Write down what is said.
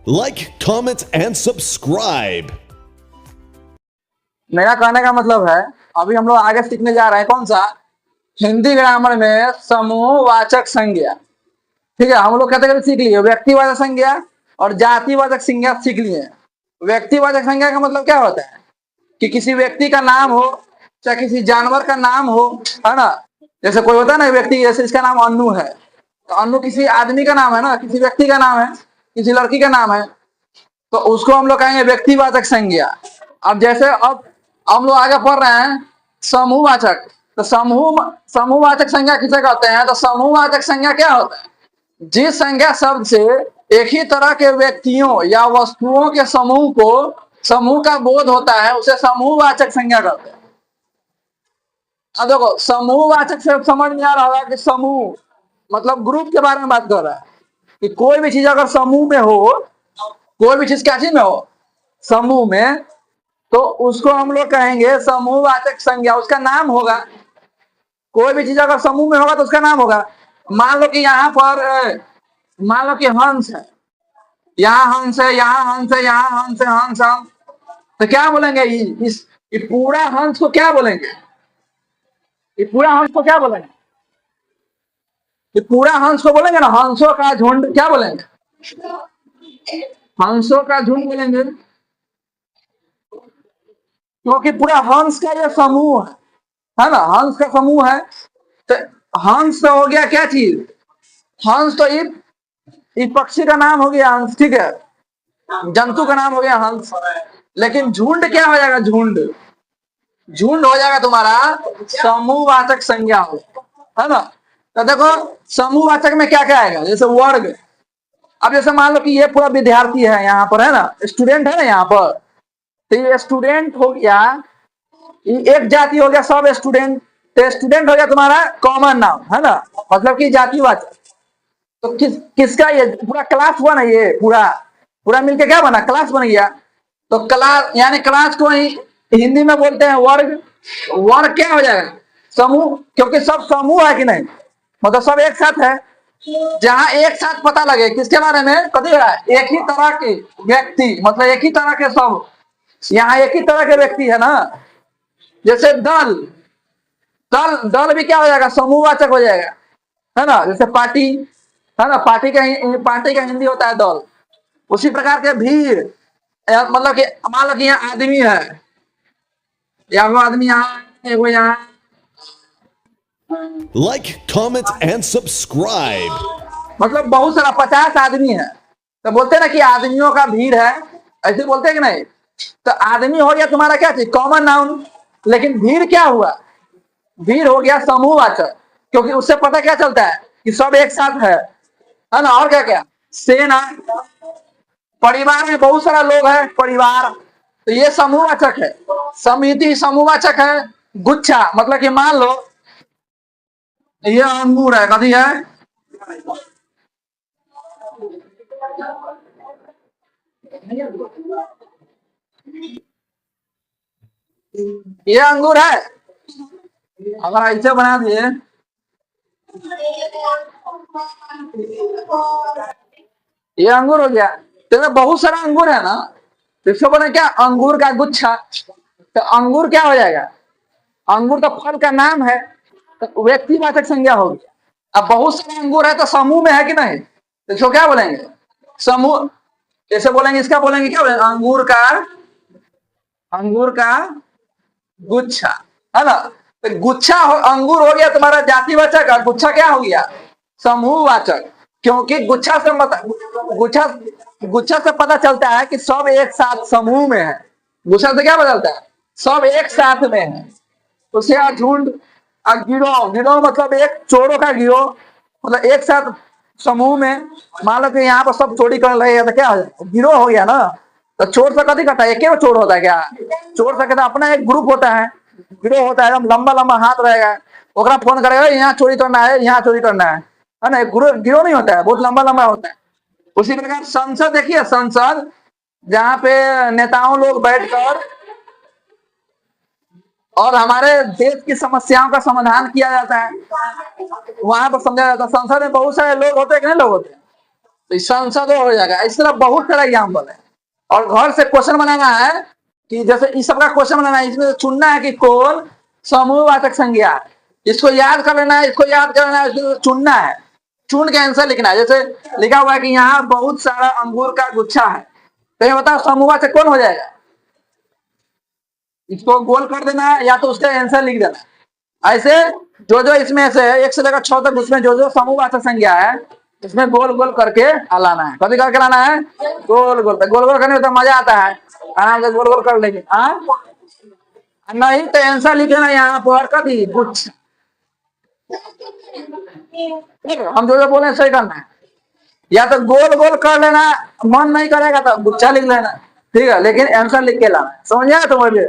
Like, comment, and subscribe. मेरा कहने का मतलब है, अभी हम लोग आगे सीखने जा रहे हैं कौन सा, हिंदी ग्रामर में समूहवाचक संज्ञा। ठीक है, हम लोग कैटेगरी सीख लिए, व्यक्तिवाचक संज्ञा और जातिवाचक संज्ञा सीख लिए। व्यक्तिवाचक संज्ञा का मतलब क्या होता है कि किसी व्यक्ति का नाम हो, चाहे किसी जानवर का नाम हो, है ना। जैसे कोई होता है ना व्यक्ति, जैसे इसका नाम अन्नू है, तो अन्नू किसी आदमी का नाम है ना, किसी व्यक्ति का नाम है, किसी लड़की का नाम है, तो उसको हम लोग कहेंगे व्यक्तिवाचक संज्ञा। अब जैसे अब हम लोग आगे पढ़ रहे हैं समूहवाचक, तो समूहवाचक संज्ञा किसे कहते हैं। तो समूहवाचक संज्ञा क्या होता है, जिस संज्ञा शब्द से एक ही तरह के व्यक्तियों या वस्तुओं के समूह का बोध होता है, उसे समूहवाचक संज्ञा कहते हैं। अब देखो, समूहवाचक से समझ में आ रहा होगा कि समूह मतलब ग्रुप के बारे में बात कर रहा है कि कोई भी चीज अगर समूह में हो, कोई भी चीज क्या चीज में हो, समूह में, तो उसको हम लोग कहेंगे समूहवाचक संज्ञा। उसका नाम होगा, कोई भी चीज अगर समूह में होगा तो उसका नाम होगा। मान लो कि यहाँ पर मान लो कि हंस है, यहाँ हंस है, यहाँ हंस है, यहाँ हंस है, हंस हम, तो क्या बोलेंगे, इस पूरा हंस को क्या बोलेंगे, ये पूरा हंस को क्या बोलेंगे, ये पूरा हंस को बोलेंगे ना, हंसों का झुंड क्या बोलेंगे, हंसों का झुंड बोलेंगे, क्योंकि पूरा हंस का ये समूह है ना, हंस का समूह है। तो हंस तो हो गया क्या चीज, हंस तो इस पक्षी का नाम हो गया हंस, ठीक है, जंतु का नाम हो गया हंस। लेकिन झुंड क्या हो जाएगा, झुंड हो जाएगा तुम्हारा समूहवाचक संज्ञा हो, है ना। तो देखो समूहवाचक में क्या क्या आएगा, जैसे वर्ग। अब जैसे मान लो कि ये पूरा विद्यार्थी है यहाँ पर, है ना, स्टूडेंट है ना यहाँ पर, तो ये स्टूडेंट हो गया, ये एक जाति हो गया, सब स्टूडेंट। तो स्टूडेंट हो गया तुम्हारा कॉमन नाम, है ना, मतलब कि जातिवाचक। तो किसका ये पूरा क्लास हुआ ना, ये पूरा मिलके क्या बना, क्लास बन गया। तो क्लास यानी क्लास को ही हिंदी में बोलते हैं वर्ग। वर्ग क्या हो जाएगा, समूह, क्योंकि सब समूह है कि नहीं, मतलब सब एक साथ है। जहां एक साथ पता लगे किसके बारे में, कभी एक ही तरह के व्यक्ति, मतलब एक ही तरह के सब, यहाँ एक ही तरह के व्यक्ति है ना। जैसे दल, दल भी क्या हो जाएगा, समूहवाचक हो जाएगा, है ना। जैसे पार्टी है ना, पार्टी का हिंदी होता है दल। उसी प्रकार के भीड़, मतलब कि मान लो कि यहाँ आदमी है, या वो आदमी यहाँ, वो यहाँ। Like, comment, and subscribe. मतलब बहुत सारा 50 आदमी है, तो बोलते हैं ना कि आदमियों का भीड़ है, ऐसे बोलते हैं कि नहीं। तो आदमी हो गया तुम्हारा क्या चीज, कॉमन नाउन। लेकिन भीड़ क्या हुआ, भीड़ हो गया समूहवाचक, क्योंकि उससे पता क्या चलता है कि सब एक साथ है ना। और क्या क्या, सेना, परिवार में बहुत सारा लोग है, परिवार, तो ये समूहवाचक है। समिति समूहवाचक है। गुच्छा मतलब कि मान लो ये अंगूर है, कथी है, ये अंगूर है। अगर ऐसे बना दिए, ये अंगूर हो गया। तो बहुत सारा अंगूर है ना, तो इसको बोले क्या, अंगूर का गुच्छा। तो अंगूर क्या हो जाएगा, अंगूर तो फल का नाम है, तो व्यक्तिवाचक संज्ञा होगी। अब बहुत सारे अंगूर है तो समूह में है कि नहीं, तो इसको क्या बोलेंगे, समूह। जैसे बोलेंगे, इसका बोलेंगे क्या बोलेंगे, अंगूर का गुच्छा, है ना। तो गुच्छा अंगूर हो गया तुम्हारा जातिवाचक, और गुच्छा क्या हो गया, समूहवाचक। क्योंकि गुच्छा से पता चलता है कि सब एक साथ समूह में है। गुच्छा से क्या पता चलता है, सब एक साथ में है। उसे झुंड, गिरोह मतलब एक चोरों का गिरोह, मतलब एक साथ समूह में। मान लो कि यहाँ पर सब चोरी कर रहे हैं, तो क्या हो जाए, गिरोह हो गया ना। तो चोर से कभी करता है, एक चोर होता है क्या, चोर से कहता अपना एक ग्रुप होता है, गिरोह होता है, एकदम लंबा लंबा हाथ रहेगा, ओकरा फोन करेगा यहाँ चोरी करना है, यहाँ चोरी करना है ना। एक गिरोह नहीं होता है, बहुत लंबा लंबा होता है। उसी प्रकार संसद देखिए, संसद जहाँ पे नेताओं लोग बैठकर और हमारे देश की समस्याओं का समाधान किया जाता है, वहां पर समझा जाता है। संसद में बहुत सारे लोग होते हैं कि नहीं लोग होते हैं, तो संसद हो जाएगा। इस तरह बहुत सारा एग्जाम्पल है। और घर से क्वेश्चन बनाना है कि जैसे इस सब का क्वेश्चन बनाना है, इसमें चुनना है कि कौन समूहवाचक संज्ञा है। इसको याद कर लेना है, इसको याद कर लेना है, इसको चुनना है, चुन के आंसर लिखना है। जैसे लिखा हुआ है कि यहाँ बहुत सारा अंगूर का गुच्छा है, तो ये बताओ समूहवाचक कौन हो जाएगा? इसको गोल कर देना है या तो उसका आंसर लिख देना है। ऐसे जो जो इसमें से 1 से लेकर 6 तक उसमें जो जो समूहवाचक संज्ञा है इसमें गोल गोल करके लाना है। कभी करके लाना है? गोल गोल। गोल गोल करने में तो मजा आता है, आराम से गोल गोल कर लेंगे। नहीं तो आंसर लिख लेना यहाँ पर कभी कुछ, हम जो जो बोले सही करना है। या तो गोल गोल कर लेना, मन नहीं करेगा तो गुच्छा लिख लेना, ठीक है, लेकिन आंसर लिख के लाना। समझ आया तुम्हें?